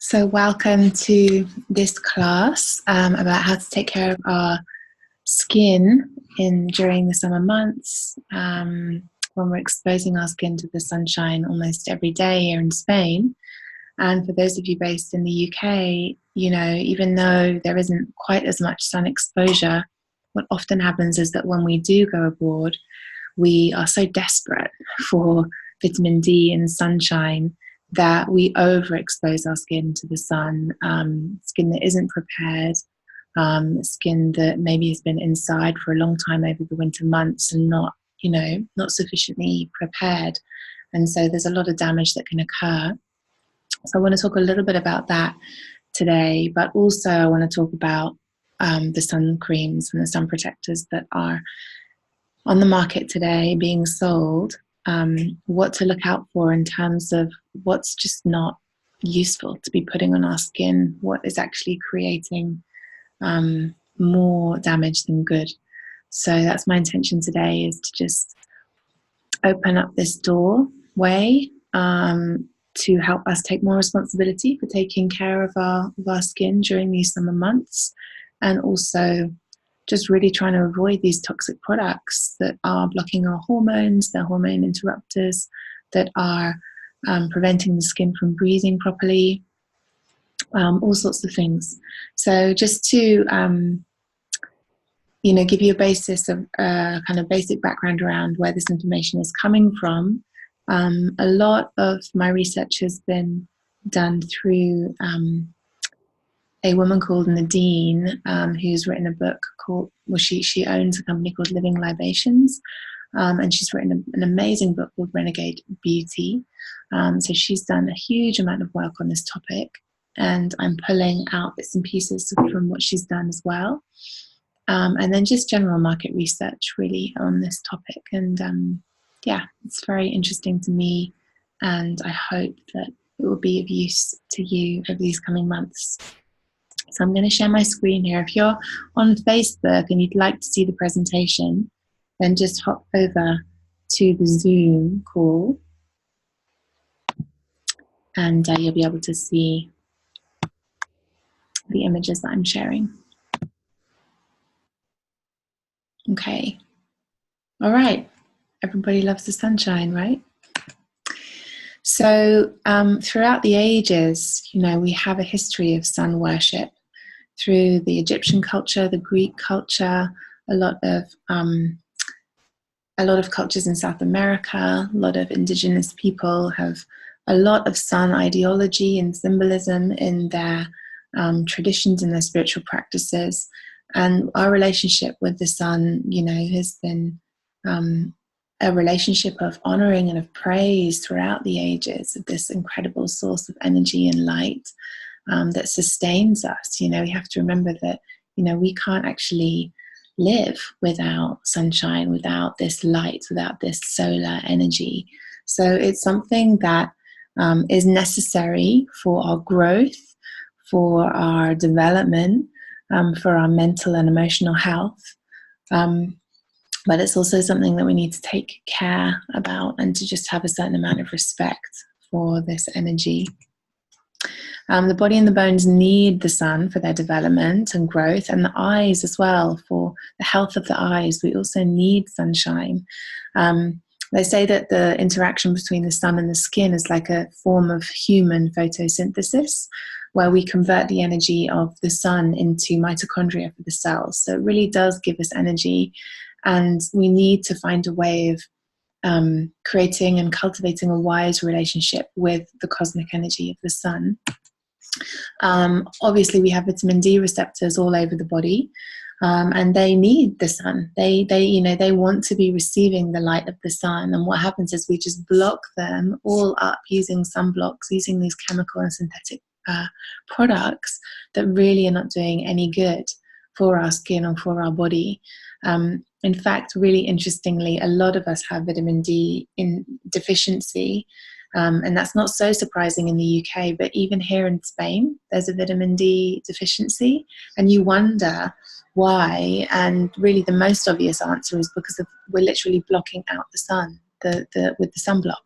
So welcome to this class about how to take care of our skin during the summer months, when we're exposing our skin to the sunshine almost every day here in Spain. And for those of you based in the UK, even though there isn't quite as much sun exposure, what often happens is that when we do go abroad, we are so desperate for vitamin D and sunshine that we overexpose our skin to the sun, skin that isn't prepared, skin that maybe has been inside for a long time over the winter months and not sufficiently prepared. And so there's a lot of damage that can occur. So I want to talk a little bit about that today, but also I want to talk about the sun creams and the sun protectors that are on the market today being sold, what to look out for in terms of what's just not useful to be putting on our skin, what is actually creating more damage than good. So that's my intention today, is to just open up this doorway to help us take more responsibility for taking care of our skin during these summer months, and also just really trying to avoid these toxic products that are blocking our hormones, they're hormone interrupters that are preventing the skin from breathing properly, all sorts of things. So just to give you a basis of kind of basic background around where this information is coming from, a lot of my research has been done through a woman called Nadine, who's written a book called, she owns a company called Living Libations, and she's written an amazing book called Renegade Beauty. So she's done a huge amount of work on this topic, and I'm pulling out bits and pieces from what she's done as well. And then just general market research really on this topic. And it's very interesting to me, and I hope that it will be of use to you over these coming months. So I'm going to share my screen here. If you're on Facebook and you'd like to see the presentation, then just hop over to the Zoom call, and you'll be able to see the images that I'm sharing. Okay. All right. Everybody loves the sunshine, right? So throughout the ages, we have a history of sun worship through the Egyptian culture, the Greek culture, a lot of cultures in South America. A lot of indigenous people have a lot of sun ideology and symbolism in their traditions and their spiritual practices. And our relationship with the sun, has been a relationship of honoring and of praise throughout the ages, of this incredible source of energy and light that sustains us. We have to remember that, we can't actually live without sunshine, without this light, without this solar energy. So it's something that is necessary for our growth, for our development, for our mental and emotional health. But it's also something that we need to take care about, and to just have a certain amount of respect for this energy. The body and the bones need the sun for their development and growth, and the eyes as well, for the health of the eyes. We also need sunshine. They say that the interaction between the sun and the skin is like a form of human photosynthesis, where we convert the energy of the sun into mitochondria for the cells. So it really does give us energy, and we need to find a way of creating and cultivating a wise relationship with the cosmic energy of the sun. Obviously, we have vitamin D receptors all over the body, and they need the sun. They want to be receiving the light of the sun. And what happens is we just block them all up using sunblocks, using these chemical and synthetic products that really are not doing any good for our skin or for our body. In fact, really interestingly, a lot of us have vitamin D deficiency. And that's not so surprising in the UK, but even here in Spain, there's a vitamin D deficiency, and you wonder why. And really the most obvious answer is because we're literally blocking out the sun with the sunblock.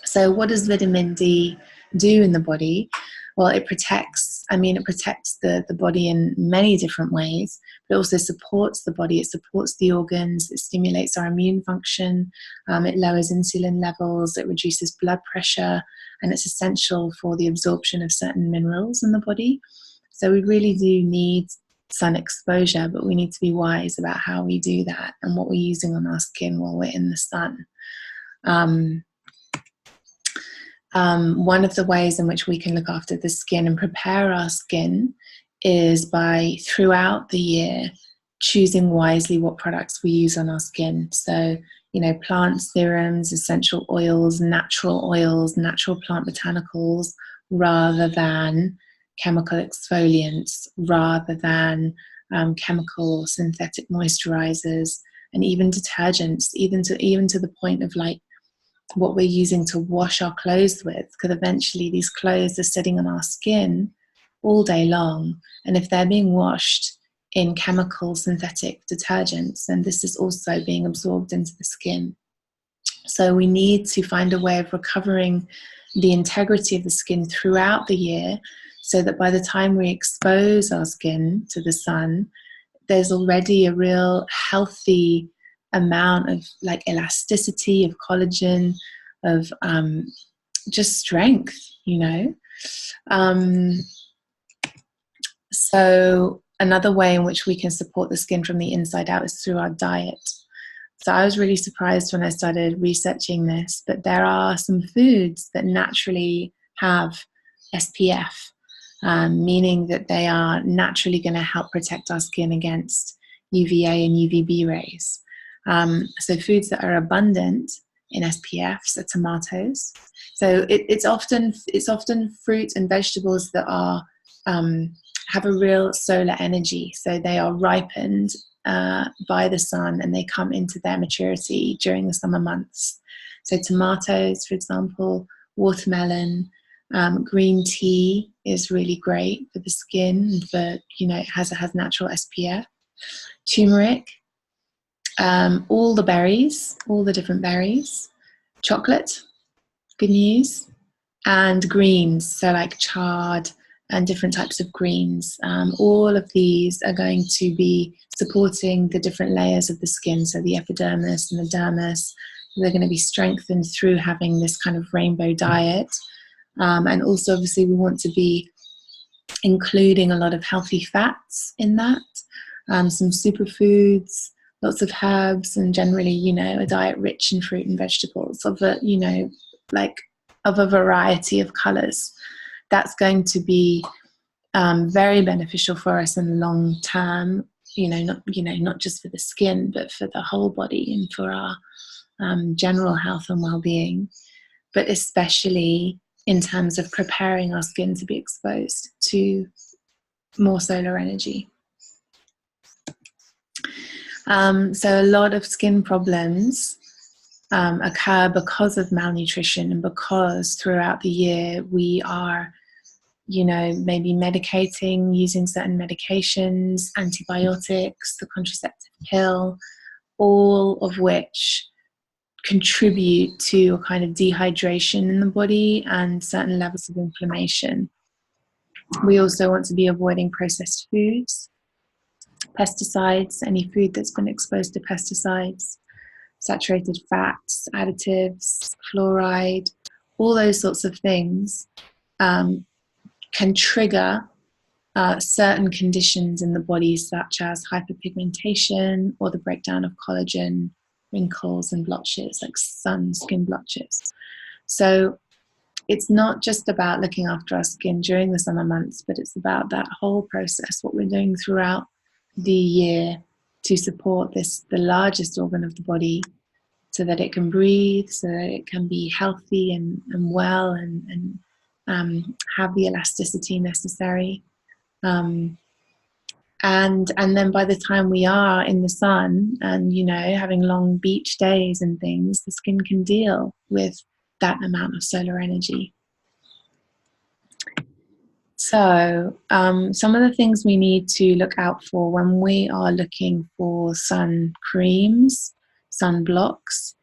So what does vitamin D do in the body? well, it protects, it protects the body in many different ways, but it also supports the body. It supports the organs. It stimulates our immune function. It lowers insulin levels. It reduces blood pressure, and it's essential for the absorption of certain minerals in the body. So we really do need sun exposure, but we need to be wise about how we do that and what we're using on our skin while we're in the sun. One of the ways in which we can look after the skin and prepare our skin is by, throughout the year, choosing wisely what products we use on our skin. So, plant serums, essential oils, natural plant botanicals, rather than chemical exfoliants, rather than chemical synthetic moisturizers, and even detergents, even to the point of like what we're using to wash our clothes with, because eventually these clothes are sitting on our skin all day long, and if they're being washed in chemical synthetic detergents, then this is also being absorbed into the skin. So we need to find a way of recovering the integrity of the skin throughout the year, so that by the time we expose our skin to the sun, there's already a real healthy amount of like elasticity, of collagen, of just strength, So another way in which we can support the skin from the inside out is through our diet. So I was really surprised when I started researching this, but there are some foods that naturally have SPF, meaning that they are naturally going to help protect our skin against UVA and UVB rays. So foods that are abundant in SPFs are tomatoes. So it's often fruit and vegetables that are have a real solar energy. So they are ripened by the sun, and they come into their maturity during the summer months. So tomatoes, for example, watermelon, green tea is really great for the skin. For it has natural SPF. Turmeric, all the berries, all the different berries, chocolate, good news, and greens, so like chard and different types of greens. All of these are going to be supporting the different layers of the skin, so the epidermis and the dermis. They're going to be strengthened through having this kind of rainbow diet. And also, obviously, we want to be including a lot of healthy fats in that, some superfoods, lots of herbs, and generally, a diet rich in fruit and vegetables of a variety of colors. That's going to be very beneficial for us in the long term. Not just for the skin, but for the whole body and for our general health and well-being. But especially in terms of preparing our skin to be exposed to more solar energy. So a lot of skin problems occur because of malnutrition, and because throughout the year we are, maybe medicating, using certain medications, antibiotics, the contraceptive pill, all of which contribute to a kind of dehydration in the body and certain levels of inflammation. We also want to be avoiding processed foods, pesticides, any food that's been exposed to pesticides, saturated fats, additives, fluoride, all those sorts of things can trigger certain conditions in the body, such as hyperpigmentation or the breakdown of collagen, wrinkles and blotches, like skin blotches. So it's not just about looking after our skin during the summer months, but it's about that whole process, what we're doing throughout the year to support the largest organ of the body, so that it can breathe, so that it can be healthy and well, and have the elasticity necessary. And then by the time we are in the sun and, having long beach days and things, the skin can deal with that amount of solar energy. So some of the things we need to look out for when we are looking for sun creams, sun blocks,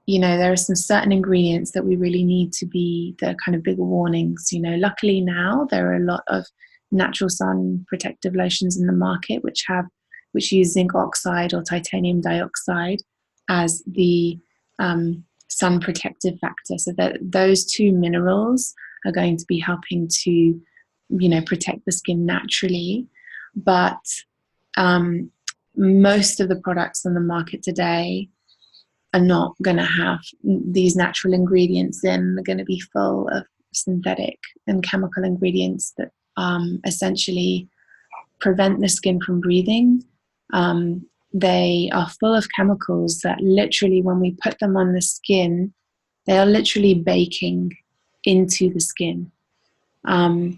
you know, there are some certain ingredients that we really need to be the kind of bigger warnings. You know, luckily now there are a lot of natural sun protective lotions in the market which use zinc oxide or titanium dioxide as the sun protective factor. So that those two minerals are going to be helping to, you know, protect the skin naturally. But most of the products on the market today are not going to have these natural ingredients in. They're going to be full of synthetic and chemical ingredients that essentially prevent the skin from breathing. They are full of chemicals that literally, when we put them on the skin, they are literally baking into the skin. A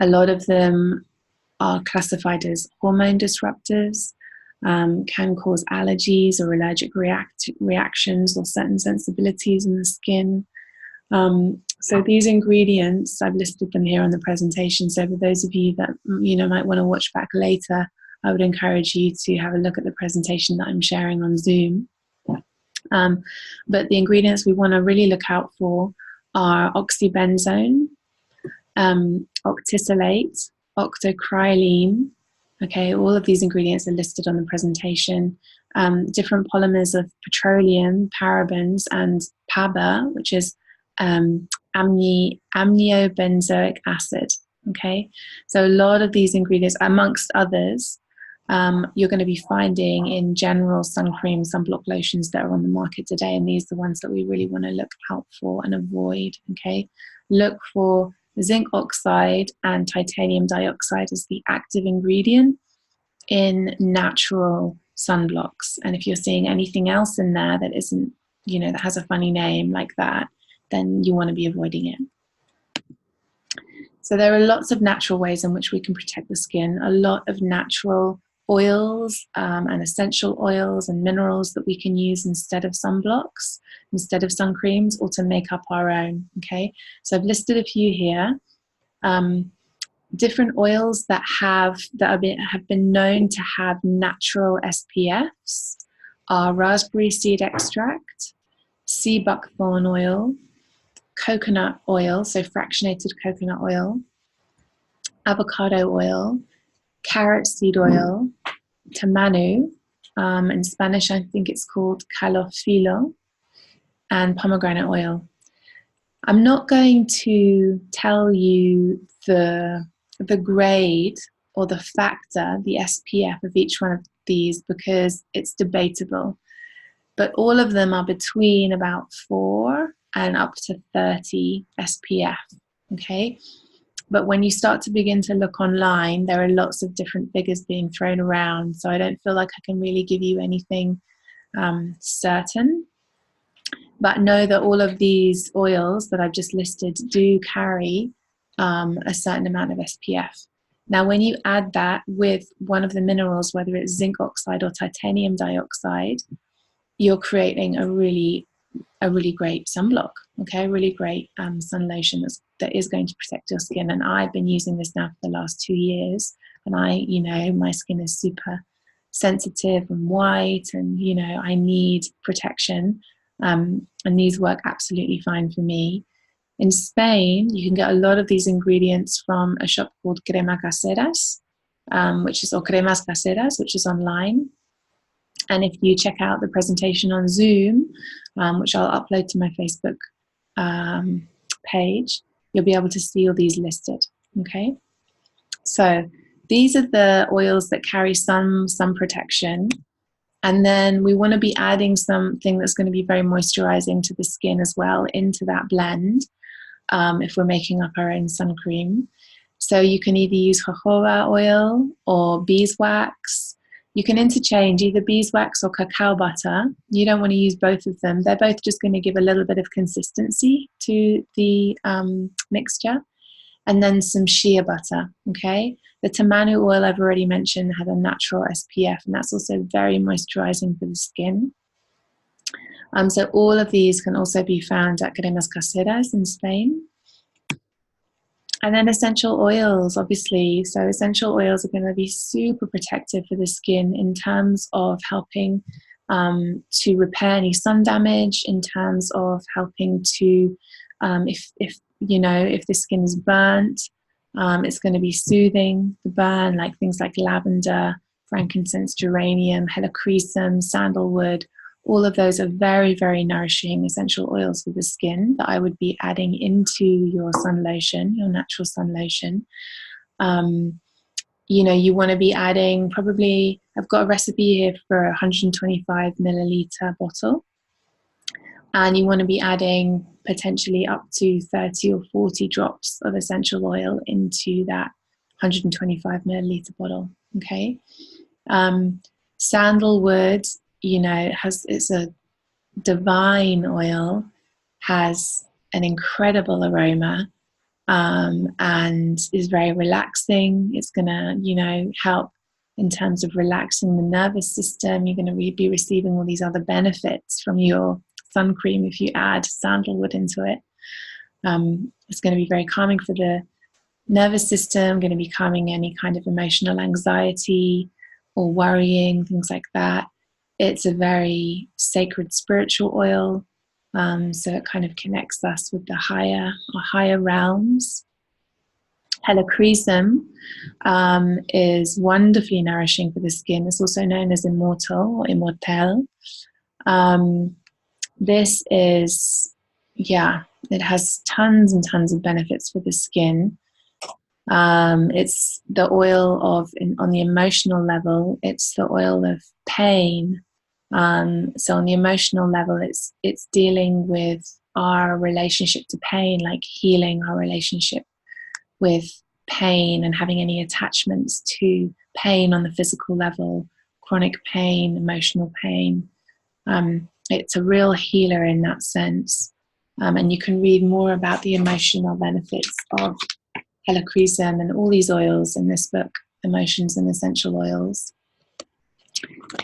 lot of them are classified as hormone disruptors, can cause allergies or allergic reactions or certain sensibilities in the skin. So these ingredients, I've listed them here on the presentation. So for those of you that, you know, might want to watch back later, I would encourage you to have a look at the presentation that I'm sharing on Zoom. But the ingredients we want to really look out for are oxybenzone, octisalate, octocrylene. Okay, all of these ingredients are listed on the presentation. Different polymers of petroleum, parabens, and PABA, which is amniobenzoic acid. Okay, so a lot of these ingredients, amongst others, you're going to be finding in general sun cream, sunblock lotions that are on the market today, and these are the ones that we really want to look out for and avoid. Okay, look for zinc oxide and titanium dioxide as the active ingredient in natural sunblocks. And if you're seeing anything else in there that isn't, you know, that has a funny name like that, then you want to be avoiding it. So there are lots of natural ways in which we can protect the skin, a lot of natural oils and essential oils and minerals that we can use instead of sunblocks, instead of sun creams, or to make up our own. Okay, so I've listed a few here. Different oils that have been known to have natural SPFs are raspberry seed extract, sea buckthorn oil, coconut oil, so fractionated coconut oil, avocado oil, carrot seed oil, tamanu, in Spanish I think it's called calofilo, and pomegranate oil. I'm not going to tell you the grade or the factor, the SPF of each one of these, because it's debatable. But all of them are between about 4 and up to 30 SPF, okay? But when you start to begin to look online, there are lots of different figures being thrown around, so I don't feel like I can really give you anything certain. But know that all of these oils that I've just listed do carry a certain amount of SPF. Now, when you add that with one of the minerals, whether it's zinc oxide or titanium dioxide, you're creating a really great sunblock, okay, a really great sun lotion that is going to protect your skin. And I've been using this now for the last 2 years, and you know, my skin is super sensitive and white, and, you know, I need protection, and these work absolutely fine for me. In Spain, you can get a lot of these ingredients from a shop called Crema Caseras, or Cremas Caseras, which is online. And if you check out the presentation on Zoom, which I'll upload to my Facebook page, you'll be able to see all these listed, okay? So these are the oils that carry sun protection. And then we want to be adding something that's going to be very moisturizing to the skin as well into that blend, if we're making up our own sun cream. So you can either use jojoba oil or beeswax. You can interchange either beeswax or cacao butter. You don't want to use both of them. They're both just going to give a little bit of consistency to the mixture. And then some shea butter, okay? The tamanu oil I've already mentioned has a natural SPF, and that's also very moisturizing for the skin. So all of these can also be found at Cremas Caseras in Spain. And then essential oils, obviously. So essential oils are going to be super protective for the skin in terms of helping to repair any sun damage, in terms of helping to, if the skin is burnt, it's going to be soothing the burn, like things like lavender, frankincense, geranium, helichrysum, sandalwood. All of those are very, very nourishing essential oils for the skin that I would be adding into your sun lotion, your natural sun lotion. You want to be adding, probably, I've got a recipe here for a 125 milliliter bottle. And you want to be adding potentially up to 30 or 40 drops of essential oil into that 125 milliliter bottle. Okay. Sandalwood, it's a divine oil, has an incredible aroma, and is very relaxing. It's going to, help in terms of relaxing the nervous system. You're going to be receiving all these other benefits from your sun cream if you add sandalwood into it. It's going to be very calming for the nervous system, going to be calming any kind of emotional anxiety or worrying, things like that. It's a very sacred spiritual oil, so it kind of connects us with the higher realms. Helichrysum is wonderfully nourishing for the skin. It's also known as immortal or immortel. This is, it has tons and tons of benefits for the skin. It's the oil of, on the emotional level, it's the oil of pain. So on the emotional level, it's dealing with our relationship to pain, like healing our relationship with pain and having any attachments to pain on the physical level, chronic pain, emotional pain. It's a real healer in that sense. And you can read more about the emotional benefits of helichrysum and all these oils in this book, Emotions and Essential Oils.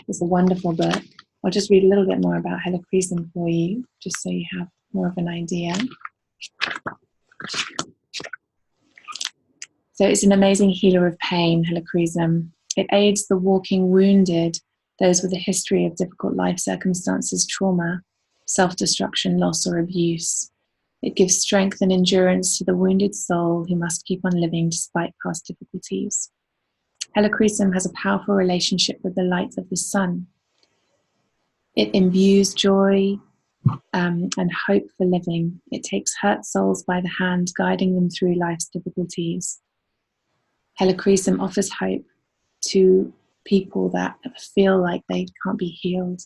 It's a wonderful book. I'll just read a little bit more about helichrysum for you, just so you have more of an idea. So it's an amazing healer of pain, helichrysum. It aids the walking wounded, those with a history of difficult life circumstances, trauma, self-destruction, loss, or abuse. It gives strength and endurance to the wounded soul who must keep on living despite past difficulties. Helichrysum has a powerful relationship with the light of the sun. It imbues joy and hope for living. It takes hurt souls by the hand, guiding them through life's difficulties. Helichrysum offers hope to people that feel like they can't be healed.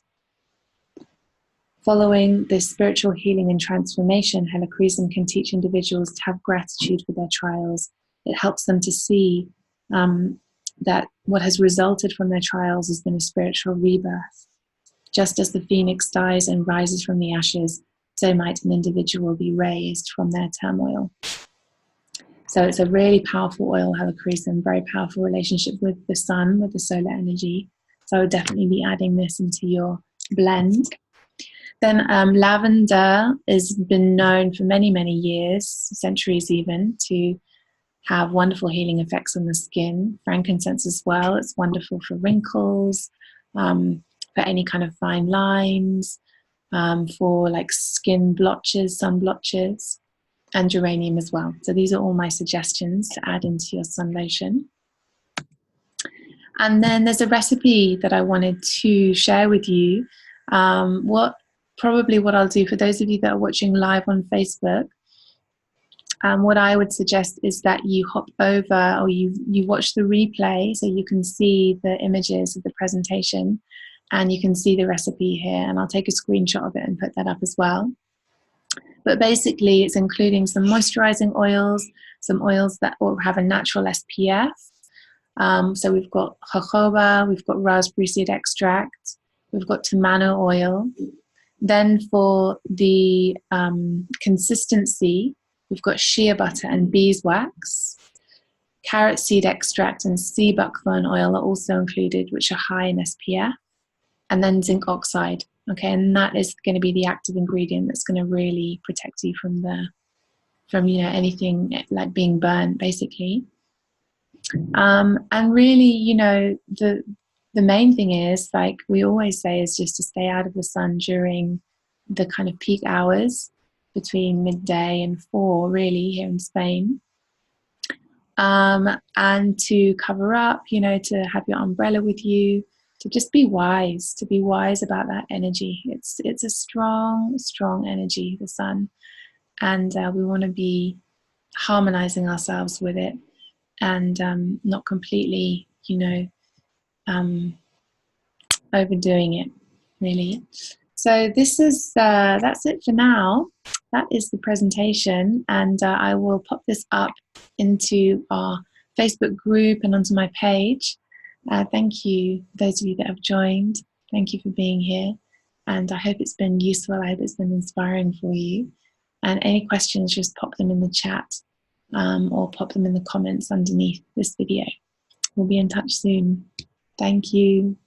Following this spiritual healing and transformation, helichrysum can teach individuals to have gratitude for their trials. It helps them to see that what has resulted from their trials has been a spiritual rebirth. Just as the phoenix dies and rises from the ashes, so might an individual be raised from their turmoil. So it's a really powerful oil, helichrysum, very powerful relationship with the sun, with the solar energy. So I would definitely be adding this into your blend. Then lavender has been known for many, many years, centuries even, to have wonderful healing effects on the skin. Frankincense as well, it's wonderful for wrinkles, for any kind of fine lines, for like skin blotches, sun blotches, and geranium as well. So these are all my suggestions to add into your sun lotion. And then there's a recipe that I wanted to share with you. What I'll do for those of you that are watching live on Facebook, what I would suggest is that you hop over, or you watch the replay so you can see the images of the presentation and you can see the recipe here, and I'll take a screenshot of it and put that up as well. But basically it's including some moisturizing oils, some oils that have a natural SPF. So we've got jojoba, we've got raspberry seed extract, we've got tamano oil. Then for the consistency, we've got shea butter and beeswax. Carrot seed extract and sea buckthorn oil are also included, which are high in SPF. And then zinc oxide. Okay, and that is going to be the active ingredient that's going to really protect you from anything like being burnt, basically. And really, the main thing is, like we always say, is just to stay out of the sun during the kind of peak hours between midday and 4, really, here in Spain. And to cover up, you know, to have your umbrella with you, to just be wise, about that energy. It's a strong, strong energy, the sun, and we want to be harmonizing ourselves with it, and not completely, you know, overdoing it, really. So this is that's it for now. That is the presentation, and I will pop this up into our Facebook group and onto my page. Thank you, those of you that have joined. Thank you for being here, and I hope it's been useful. I hope it's been inspiring for you. And any questions, just pop them in the chat, or pop them in the comments underneath this video. We'll be in touch soon. Thank you.